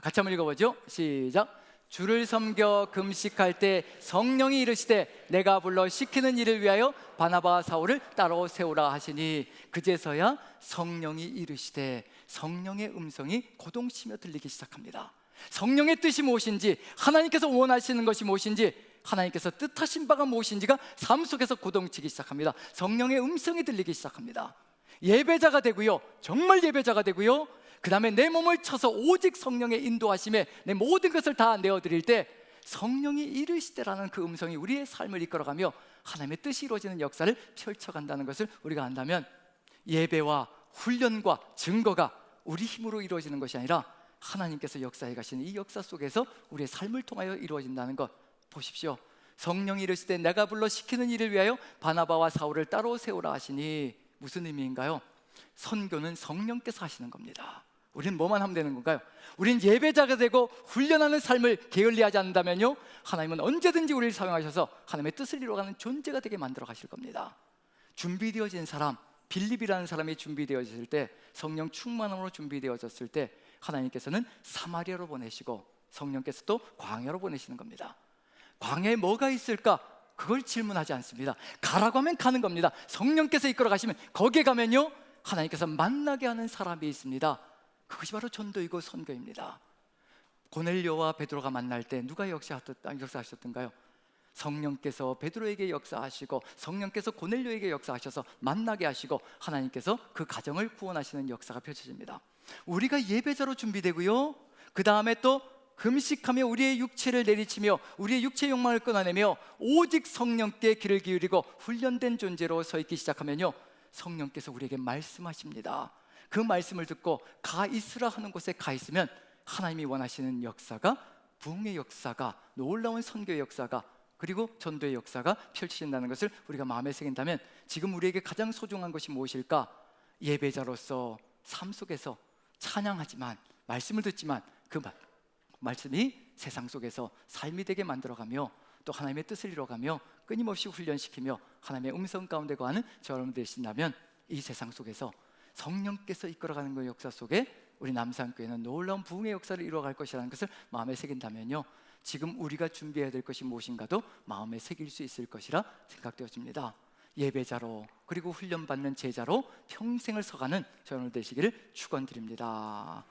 같이 한번 읽어보죠. 시작. 주를 섬겨 금식할 때 성령이 이르시되 내가 불러 시키는 일을 위하여 바나바와 사울을 따로 세우라 하시니 그제서야 성령이 이르시되 성령의 음성이 고동치며 들리기 시작합니다. 성령의 뜻이 무엇인지, 하나님께서 원하시는 것이 무엇인지, 하나님께서 뜻하신 바가 무엇인지가 삶 속에서 고동치기 시작합니다. 성령의 음성이 들리기 시작합니다. 예배자가 되고요, 정말 예배자가 되고요, 그 다음에 내 몸을 쳐서 오직 성령의 인도하심에 내 모든 것을 다 내어드릴 때 성령이 이르시되라는 그 음성이 우리의 삶을 이끌어가며 하나님의 뜻이 이루어지는 역사를 펼쳐간다는 것을 우리가 안다면, 예배와 훈련과 증거가 우리 힘으로 이루어지는 것이 아니라 하나님께서 역사해 가시는 이 역사 속에서 우리의 삶을 통하여 이루어진다는 것 보십시오. 성령이 이르시되 내가 불러 시키는 일을 위하여 바나바와 사울을 따로 세우라 하시니 무슨 의미인가요? 선교는 성령께서 하시는 겁니다. 우리는 뭐만 하면 되는 건가요? 우린 예배자가 되고 훈련하는 삶을 게을리하지 않는다면요, 하나님은 언제든지 우리를 사용하셔서 하나님의 뜻을 이루어가는 존재가 되게 만들어 가실 겁니다. 준비되어진 사람, 빌립이라는 사람이 준비되어졌을 때, 성령 충만함으로 준비되어졌을 때 하나님께서는 사마리아로 보내시고 성령께서도 광야로 보내시는 겁니다. 광야에 뭐가 있을까? 그걸 질문하지 않습니다. 가라고 하면 가는 겁니다. 성령께서 이끌어 가시면 거기에 가면요, 하나님께서 만나게 하는 사람이 있습니다. 그것이 바로 전도이고 선교입니다. 고넬료와 베드로가 만날 때 누가 역사하셨던가요? 성령께서 베드로에게 역사하시고 성령께서 고넬료에게 역사하셔서 만나게 하시고 하나님께서 그 가정을 구원하시는 역사가 펼쳐집니다. 우리가 예배자로 준비되고요, 그 다음에 또 금식하며 우리의 육체를 내리치며 우리의 육체의 욕망을 끊어내며 오직 성령께 귀를 기울이고 훈련된 존재로 서 있기 시작하면요, 성령께서 우리에게 말씀하십니다. 그 말씀을 듣고 가 있으라 하는 곳에 가 있으면 하나님이 원하시는 역사가, 부흥의 역사가, 놀라운 선교의 역사가, 그리고 전도의 역사가 펼쳐진다는 것을 우리가 마음에 새긴다면, 지금 우리에게 가장 소중한 것이 무엇일까? 예배자로서 삶 속에서 찬양하지만, 말씀을 듣지만 그 말씀이 세상 속에서 삶이 되게 만들어가며 또 하나님의 뜻을 이루어가며 끊임없이 훈련시키며 하나님의 음성 가운데 거하는 저 여러분 되신다면, 이 세상 속에서 성령께서 이끌어가는 그 역사 속에 우리 남산교회는 놀라운 부흥의 역사를 이루어갈 것이라는 것을 마음에 새긴다면요, 지금 우리가 준비해야 될 것이 무엇인가도 마음에 새길 수 있을 것이라 생각되어집니다. 예배자로 그리고 훈련받는 제자로 평생을 서가는 저 여러분 되시기를 축원드립니다.